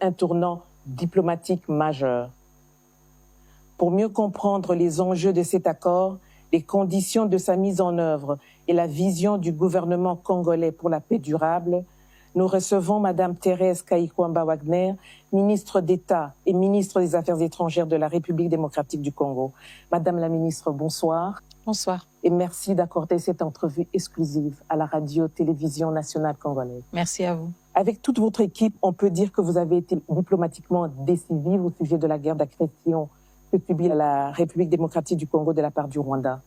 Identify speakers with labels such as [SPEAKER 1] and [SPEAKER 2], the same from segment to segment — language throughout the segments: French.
[SPEAKER 1] un tournant diplomatique majeur. Pour mieux comprendre les enjeux de cet accord, les conditions de sa mise en œuvre et la vision du gouvernement congolais pour la paix durable, nous recevons Madame Thérèse Kaikwamba-Wagner, ministre d'État et ministre des Affaires étrangères de la République démocratique du Congo. Madame la ministre, bonsoir.
[SPEAKER 2] Bonsoir.
[SPEAKER 1] Et merci d'accorder cette entrevue exclusive à la radio-télévision nationale congolaise.
[SPEAKER 2] Merci à vous.
[SPEAKER 1] Avec toute votre équipe, on peut dire que vous avez été diplomatiquement décisive au sujet de la guerre d'agression que subit la République démocratique du Congo de la part du Rwanda.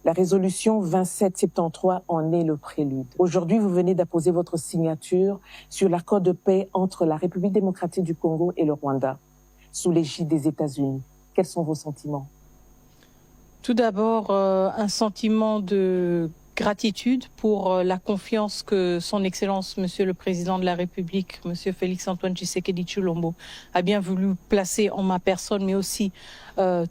[SPEAKER 1] La résolution 2773 en est le prélude. Aujourd'hui, vous venez d'apposer votre signature sur l'accord de paix entre la République démocratique du Congo et le Rwanda, sous l'égide des États-Unis. Quels sont vos sentiments?
[SPEAKER 2] Tout d'abord, un sentiment de gratitude pour la confiance que son Excellence, Monsieur le Président de la République, Monsieur Félix-Antoine Tshisekedi Tshilombo, a bien voulu placer en ma personne, mais aussi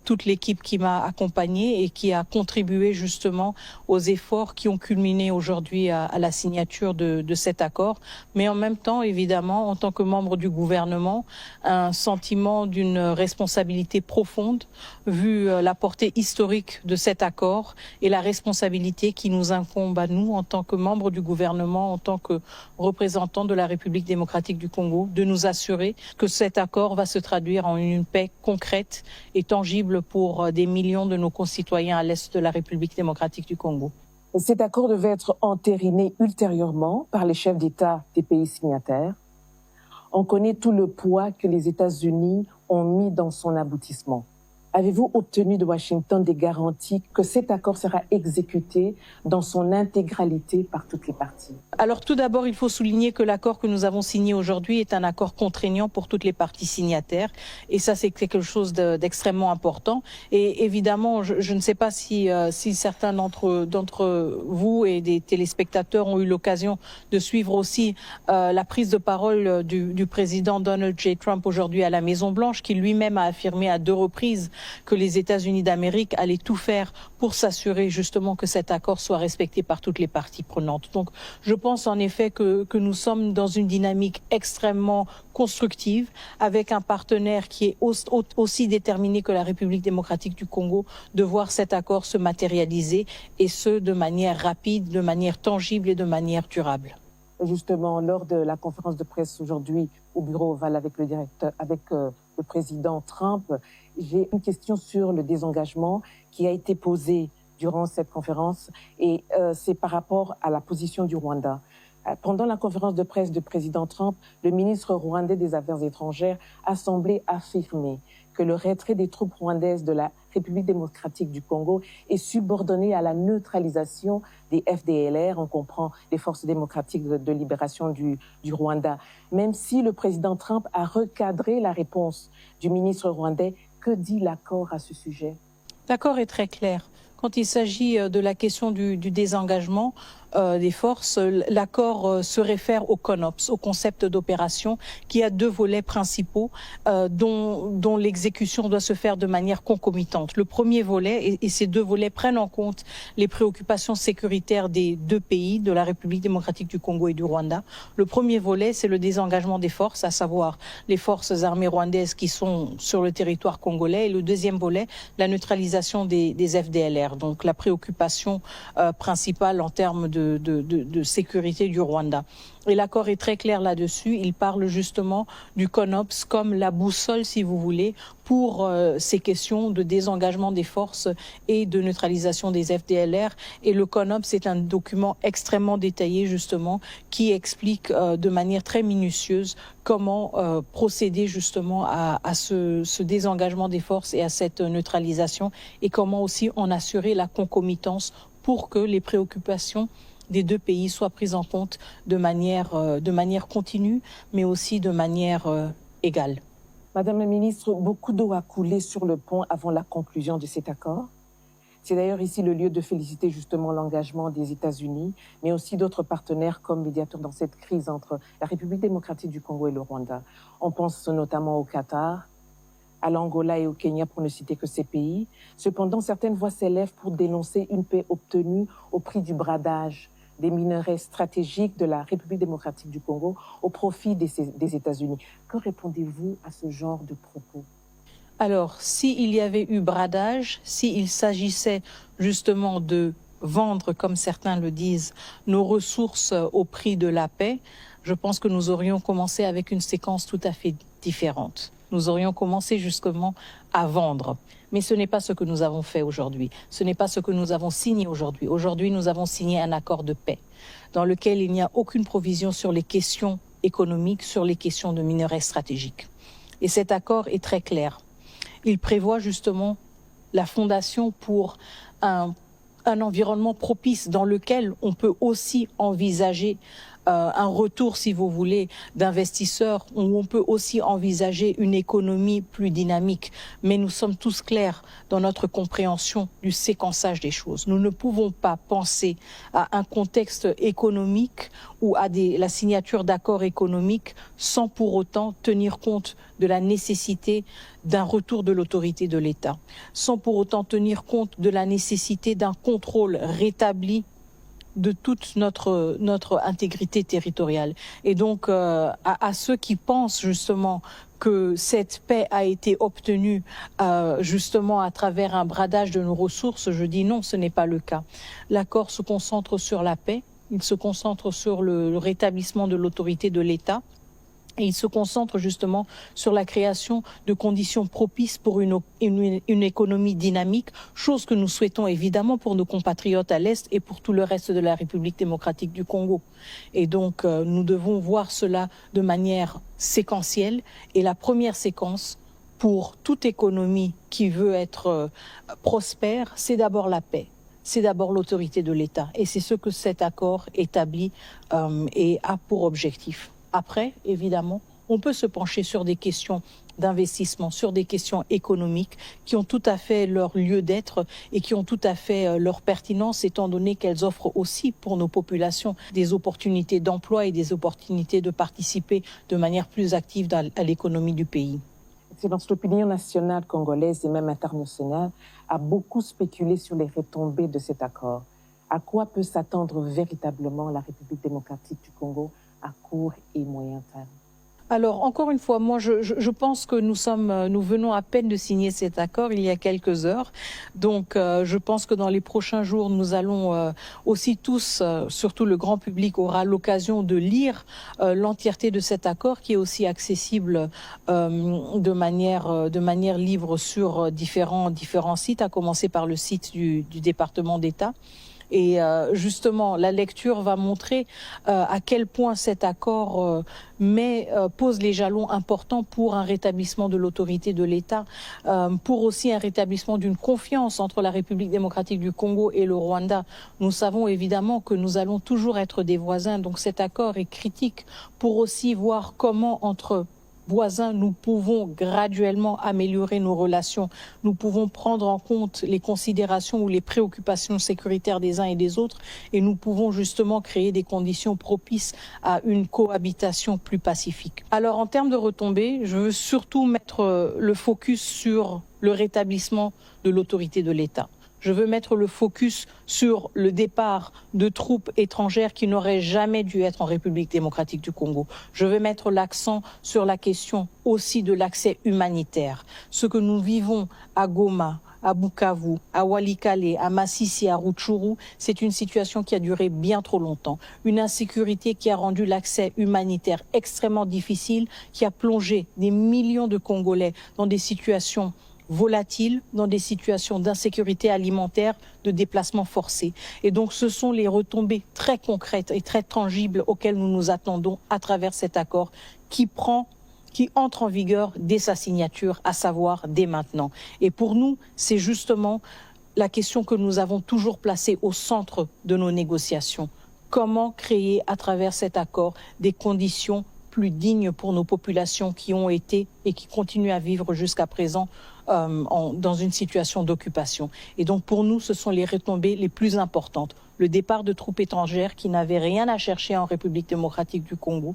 [SPEAKER 2] toute l'équipe qui m'a accompagnée et qui a contribué justement aux efforts qui ont culminé aujourd'hui à la signature de cet accord. Mais en même temps, évidemment, en tant que membre du gouvernement, un sentiment d'une responsabilité profonde, vu la portée historique de cet accord et la responsabilité qui nous incombe à nous en tant que membres du gouvernement, en tant que représentants de la République démocratique du Congo, de nous assurer que cet accord va se traduire en une paix concrète et tangible pour des millions de nos concitoyens à l'est de la République démocratique du Congo.
[SPEAKER 1] Cet accord devait être entériné ultérieurement par les chefs d'État des pays signataires. On connaît tout le poids que les États-Unis ont mis dans son aboutissement. Avez-vous obtenu de Washington des garanties que cet accord sera exécuté dans son intégralité par toutes les parties?
[SPEAKER 2] Alors tout d'abord, il faut souligner que l'accord que nous avons signé aujourd'hui est un accord contraignant pour toutes les parties signataires. Et ça, c'est quelque chose d'extrêmement important. Et évidemment, je ne sais pas si certains d'entre vous et des téléspectateurs ont eu l'occasion de suivre aussi la prise de parole du président Donald J. Trump aujourd'hui à la Maison-Blanche, qui lui-même a affirmé à 2 reprises que les États-Unis d'Amérique allaient tout faire pour s'assurer justement que cet accord soit respecté par toutes les parties prenantes. Donc je pense en effet que nous sommes dans une dynamique extrêmement constructive avec un partenaire qui est aussi déterminé que la République démocratique du Congo de voir cet accord se matérialiser et ce de manière rapide, de manière tangible et de manière durable.
[SPEAKER 1] Justement, lors de la conférence de presse aujourd'hui au bureau Oval avec le président Trump, j'ai une question sur le désengagement qui a été posée durant cette conférence et c'est par rapport à la position du Rwanda. Pendant la conférence de presse du président Trump, le ministre rwandais des Affaires étrangères a semblé affirmer que le retrait des troupes rwandaises de la République démocratique du Congo est subordonné à la neutralisation des FDLR, on comprend les forces démocratiques de libération du Rwanda. Même si le président Trump a recadré la réponse du ministre rwandais, que dit l'accord à ce sujet?
[SPEAKER 2] L'accord est très clair. Quand il s'agit de la question du désengagement des forces, l'accord se réfère au CONOPS, au concept d'opération, qui a 2 volets principaux dont l'exécution doit se faire de manière concomitante. Le premier volet, et ces 2 volets prennent en compte les préoccupations sécuritaires des 2 pays, de la République démocratique du Congo et du Rwanda. Le premier volet, c'est le désengagement des forces, à savoir les forces armées rwandaises qui sont sur le territoire congolais. Et le deuxième volet, la neutralisation des FDLR. Donc la préoccupation principale en termes de sécurité du Rwanda. Et l'accord est très clair là-dessus. Il parle justement du CONOPS comme la boussole, si vous voulez, pour ces questions de désengagement des forces et de neutralisation des FDLR. Et le CONOPS est un document extrêmement détaillé, justement, qui explique de manière très minutieuse comment procéder justement à ce désengagement des forces et à cette neutralisation et comment aussi en assurer la concomitance pour que les préoccupations des 2 pays soient prises en compte de manière continue, mais aussi de manière égale.
[SPEAKER 1] Madame la ministre, beaucoup d'eau a coulé sur le pont avant la conclusion de cet accord. C'est d'ailleurs ici le lieu de féliciter justement l'engagement des États-Unis, mais aussi d'autres partenaires comme médiateurs dans cette crise entre la République démocratique du Congo et le Rwanda. On pense notamment au Qatar, à l'Angola et au Kenya, pour ne citer que ces pays. Cependant, certaines voix s'élèvent pour dénoncer une paix obtenue au prix du bradage des minerais stratégiques de la République démocratique du Congo au profit des États-Unis. Que répondez-vous à ce genre de propos?
[SPEAKER 2] Alors, s'il y avait eu bradage, s'il s'agissait justement de vendre, comme certains le disent, nos ressources au prix de la paix, je pense que nous aurions commencé avec une séquence tout à fait différente. Nous aurions commencé justement à vendre. Mais ce n'est pas ce que nous avons fait aujourd'hui. Ce n'est pas ce que nous avons signé aujourd'hui. Aujourd'hui, nous avons signé un accord de paix dans lequel il n'y a aucune provision sur les questions économiques, sur les questions de minerais stratégiques. Et cet accord est très clair. Il prévoit justement la fondation pour un environnement propice dans lequel on peut aussi envisager un retour, si vous voulez, d'investisseurs, où on peut aussi envisager une économie plus dynamique. Mais nous sommes tous clairs dans notre compréhension du séquençage des choses. Nous ne pouvons pas penser à un contexte économique ou à la signature d'accords économiques sans pour autant tenir compte de la nécessité d'un retour de l'autorité de l'État, sans pour autant tenir compte de la nécessité d'un contrôle rétabli de toute notre intégrité territoriale. Et donc, à ceux qui pensent justement que cette paix a été obtenue justement à travers un bradage de nos ressources, je dis non, ce n'est pas le cas. L'accord se concentre sur la paix, il se concentre sur le rétablissement de l'autorité de l'État. Et il se concentre justement sur la création de conditions propices pour une économie dynamique, chose que nous souhaitons évidemment pour nos compatriotes à l'Est et pour tout le reste de la République démocratique du Congo. Et donc nous devons voir cela de manière séquentielle. Et la première séquence pour toute économie qui veut être prospère, c'est d'abord la paix. C'est d'abord l'autorité de l'État. Et c'est ce que cet accord établit et a pour objectif. Après, évidemment, on peut se pencher sur des questions d'investissement, sur des questions économiques qui ont tout à fait leur lieu d'être et qui ont tout à fait leur pertinence, étant donné qu'elles offrent aussi pour nos populations des opportunités d'emploi et des opportunités de participer de manière plus active à l'économie du pays.
[SPEAKER 1] Excellence, l'opinion nationale congolaise et même internationale a beaucoup spéculé sur les retombées de cet accord. À quoi peut s'attendre véritablement la République démocratique du Congo à court et moyen terme?
[SPEAKER 2] Alors, encore une fois, moi, je pense que nous venons à peine de signer cet accord il y a quelques heures. Donc, je pense que dans les prochains jours, nous allons aussi tous, surtout le grand public, aura l'occasion de lire l'entièreté de cet accord qui est aussi accessible de manière libre sur différents sites, à commencer par le site du département d'État. Et justement, la lecture va montrer à quel point cet accord pose les jalons importants pour un rétablissement de l'autorité de l'État, pour aussi un rétablissement d'une confiance entre la République démocratique du Congo et le Rwanda. Nous savons évidemment que nous allons toujours être des voisins, donc cet accord est critique pour aussi voir comment entre voisins, nous pouvons graduellement améliorer nos relations. Nous pouvons prendre en compte les considérations ou les préoccupations sécuritaires des uns et des autres et nous pouvons justement créer des conditions propices à une cohabitation plus pacifique. Alors en termes de retombées, je veux surtout mettre le focus sur le rétablissement de l'autorité de l'État. Je veux mettre le focus sur le départ de troupes étrangères qui n'auraient jamais dû être en République démocratique du Congo. Je veux mettre l'accent sur la question aussi de l'accès humanitaire. Ce que nous vivons à Goma, à Bukavu, à Walikale, à Masisi, à Rutshuru, c'est une situation qui a duré bien trop longtemps. Une insécurité qui a rendu l'accès humanitaire extrêmement difficile, qui a plongé des millions de Congolais dans des situations volatiles, dans des situations d'insécurité alimentaire, de déplacement forcé. Et donc ce sont les retombées très concrètes et très tangibles auxquelles nous nous attendons à travers cet accord qui entre en vigueur dès sa signature, à savoir dès maintenant. Et pour nous, c'est justement la question que nous avons toujours placée au centre de nos négociations. Comment créer à travers cet accord des conditions plus dignes pour nos populations qui ont été et qui continuent à vivre jusqu'à présent dans une situation d'occupation. Et donc pour nous, ce sont les retombées les plus importantes. Le départ de troupes étrangères qui n'avaient rien à chercher en République démocratique du Congo,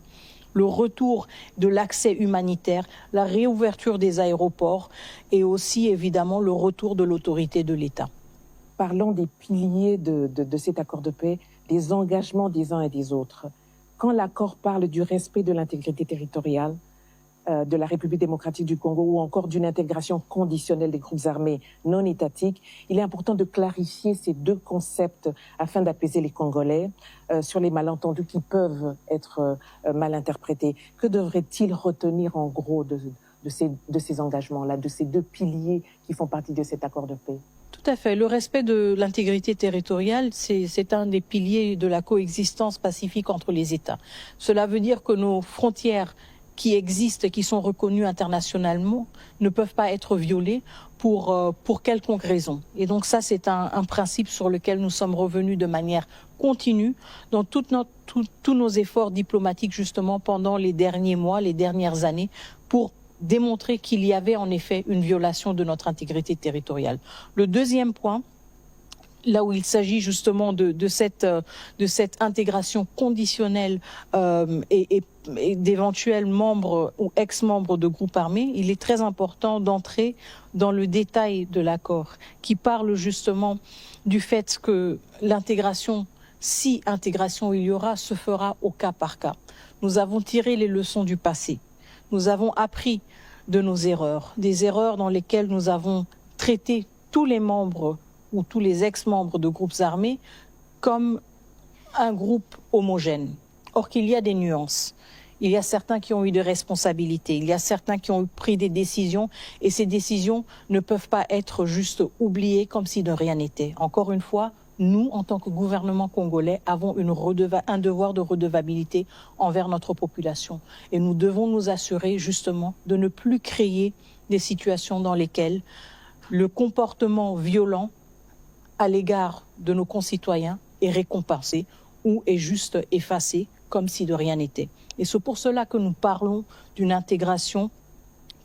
[SPEAKER 2] le retour de l'accès humanitaire, la réouverture des aéroports et aussi évidemment le retour de l'autorité de l'État.
[SPEAKER 1] Parlons des piliers de cet accord de paix. des engagements des uns et des autres. Quand l'accord parle du respect de l'intégrité territoriale de la République démocratique du Congo ou encore d'une intégration conditionnelle des groupes armés non étatiques, il est important de clarifier ces deux concepts afin d'apaiser les Congolais sur les malentendus qui peuvent être mal interprétés. Que devrait-il retenir en gros de ces engagements-là, de ces deux piliers qui font partie de cet accord de paix?
[SPEAKER 2] Tout à fait. Le respect de l'intégrité territoriale, c'est un des piliers de la coexistence pacifique entre les États. Cela veut dire que nos frontières qui existent, qui sont reconnues internationalement, ne peuvent pas être violées pour quelconque raison. Et donc ça, c'est un principe sur lequel nous sommes revenus de manière continue dans tous nos efforts diplomatiques justement pendant les derniers mois, les dernières années, pour démontrer qu'il y avait en effet une violation de notre intégrité territoriale. Le deuxième point, là où il s'agit justement de cette intégration conditionnelle et d'éventuels membres ou ex-membres de groupes armés, il est très important d'entrer dans le détail de l'accord qui parle justement du fait que l'intégration, si intégration il y aura, se fera au cas par cas. Nous avons tiré les leçons du passé. Nous avons appris de nos erreurs, des erreurs dans lesquelles nous avons traité tous les membres ou tous les ex-membres de groupes armés comme un groupe homogène. Or qu'il y a des nuances. Il y a certains qui ont eu des responsabilités, il y a certains qui ont pris des décisions et ces décisions ne peuvent pas être juste oubliées comme si de rien n'était. Encore une fois, nous, en tant que gouvernement congolais, avons un devoir de redevabilité envers notre population. Et nous devons nous assurer justement de ne plus créer des situations dans lesquelles le comportement violent à l'égard de nos concitoyens est récompensé ou est juste effacé comme si de rien n'était. Et c'est pour cela que nous parlons d'une intégration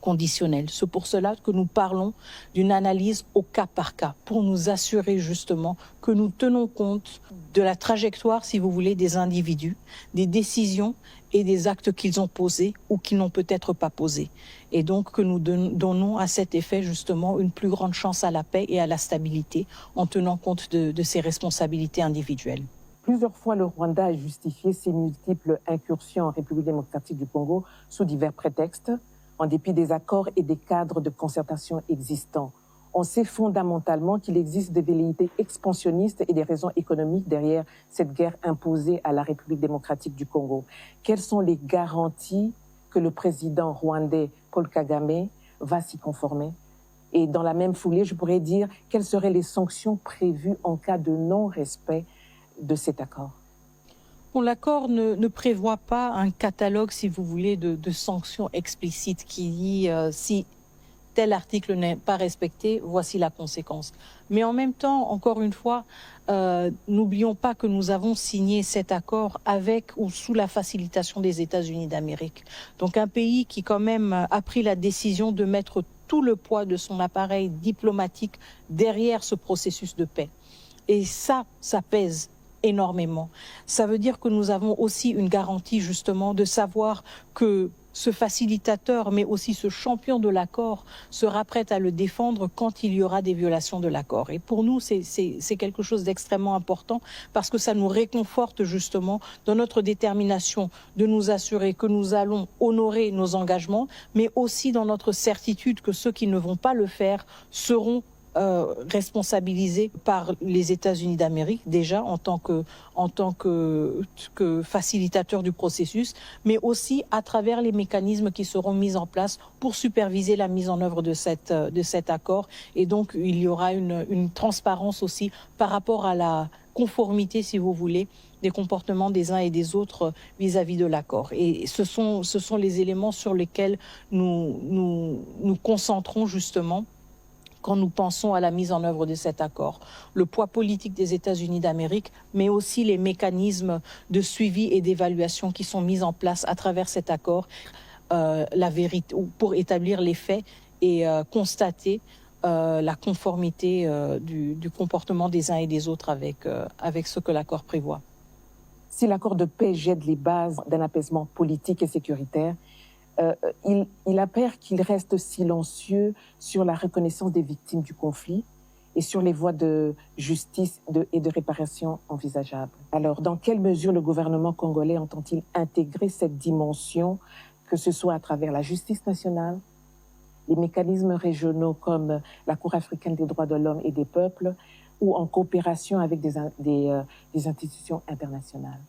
[SPEAKER 2] conditionnelle. C'est pour cela que nous parlons d'une analyse au cas par cas, pour nous assurer justement que nous tenons compte de la trajectoire, si vous voulez, des individus, des décisions et des actes qu'ils ont posés ou qu'ils n'ont peut-être pas posés. Et donc que nous donnons à cet effet justement une plus grande chance à la paix et à la stabilité en tenant compte de ces responsabilités individuelles.
[SPEAKER 1] Plusieurs fois, le Rwanda a justifié ses multiples incursions en République démocratique du Congo sous divers prétextes, en dépit des accords et des cadres de concertation existants. On sait fondamentalement qu'il existe des velléités expansionnistes et des raisons économiques derrière cette guerre imposée à la République démocratique du Congo. Quelles sont les garanties que le président rwandais Paul Kagame va s'y conformer? Et dans la même foulée, je pourrais dire, quelles seraient les sanctions prévues en cas de non-respect de cet accord?
[SPEAKER 2] Bon, l'accord ne prévoit pas un catalogue, si vous voulez, de sanctions explicites qui dit si tel article n'est pas respecté, voici la conséquence. Mais en même temps, encore une fois, n'oublions pas que nous avons signé cet accord avec ou sous la facilitation des États-Unis d'Amérique. Donc un pays qui quand même a pris la décision de mettre tout le poids de son appareil diplomatique derrière ce processus de paix. Et ça pèse énormément. Ça veut dire que nous avons aussi une garantie justement de savoir que ce facilitateur, mais aussi ce champion de l'accord, sera prêt à le défendre quand il y aura des violations de l'accord. Et pour nous, c'est quelque chose d'extrêmement important parce que ça nous réconforte justement dans notre détermination de nous assurer que nous allons honorer nos engagements, mais aussi dans notre certitude que ceux qui ne vont pas le faire seront responsabilisés par les États-Unis d'Amérique, déjà en tant que facilitateur du processus, mais aussi à travers les mécanismes qui seront mis en place pour superviser la mise en œuvre de cet accord. Et donc, il y aura une transparence aussi par rapport à la conformité, si vous voulez, des comportements des uns et des autres vis-à-vis de l'accord. Et ce sont les éléments sur lesquels nous concentrons justement quand nous pensons à la mise en œuvre de cet accord. Le poids politique des États-Unis d'Amérique, mais aussi les mécanismes de suivi et d'évaluation qui sont mis en place à travers cet accord, la vérité, pour établir les faits et constater la conformité du comportement des uns et des autres avec ce que l'accord prévoit.
[SPEAKER 1] Si l'accord de paix jette les bases d'un apaisement politique et sécuritaire, il apparaît qu'il reste silencieux sur la reconnaissance des victimes du conflit et sur les voies de justice et de réparation envisageables. Alors, dans quelle mesure le gouvernement congolais entend-il intégrer cette dimension, que ce soit à travers la justice nationale, les mécanismes régionaux comme la Cour africaine des droits de l'homme et des peuples, ou en coopération avec des institutions internationales?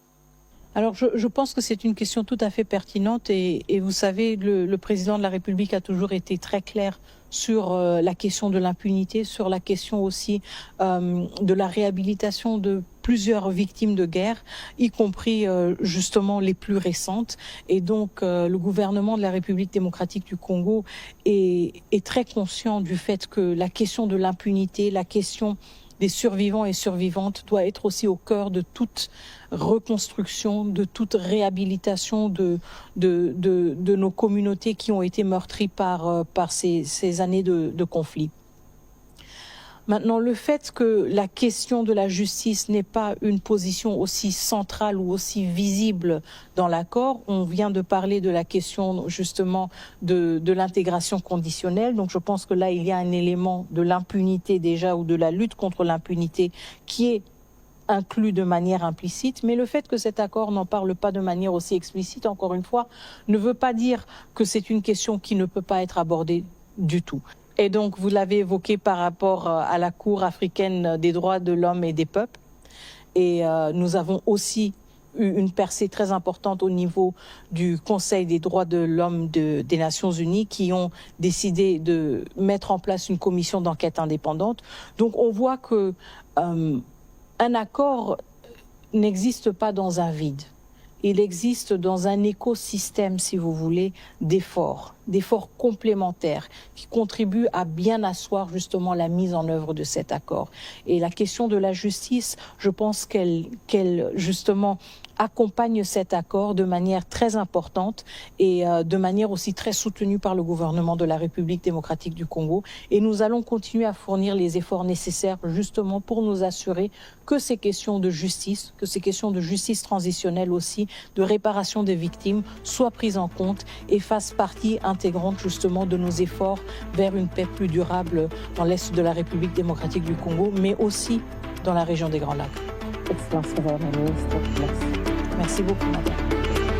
[SPEAKER 2] Alors, je pense que c'est une question tout à fait pertinente et vous savez, le président de la République a toujours été très clair sur la question de l'impunité, sur la question aussi de la réhabilitation de plusieurs victimes de guerre, y compris justement les plus récentes. Et donc, le gouvernement de la République démocratique du Congo est très conscient du fait que la question de l'impunité, la question des survivants et survivantes doit être aussi au cœur de toute reconstruction, de toute réhabilitation de nos communautés qui ont été meurtries par ces années de conflit. Maintenant, le fait que la question de la justice n'ait pas une position aussi centrale ou aussi visible dans l'accord, on vient de parler de la question justement de l'intégration conditionnelle. Donc je pense que là, il y a un élément de l'impunité déjà ou de la lutte contre l'impunité qui est inclus de manière implicite, mais le fait que cet accord n'en parle pas de manière aussi explicite, encore une fois, ne veut pas dire que c'est une question qui ne peut pas être abordée du tout. Et donc, vous l'avez évoqué par rapport à la Cour africaine des droits de l'homme et des peuples. Et nous avons aussi eu une percée très importante au niveau du Conseil des droits de l'homme des Nations Unies qui ont décidé de mettre en place une commission d'enquête indépendante. Donc, on voit que un accord n'existe pas dans un vide. Il existe dans un écosystème, si vous voulez, d'efforts complémentaires qui contribuent à bien asseoir justement la mise en œuvre de cet accord. Et la question de la justice, je pense qu'elle justement accompagne cet accord de manière très importante et de manière aussi très soutenue par le gouvernement de la République démocratique du Congo. Et nous allons continuer à fournir les efforts nécessaires justement pour nous assurer que ces questions de justice, transitionnelle aussi, de réparation des victimes, soient prises en compte et fassent partie intégrante justement de nos efforts vers une paix plus durable dans l'Est de la République démocratique du Congo, mais aussi dans la région des Grands Lacs.
[SPEAKER 1] Excellence, Madame la Ministre. Merci.
[SPEAKER 2] Merci beaucoup, Madame.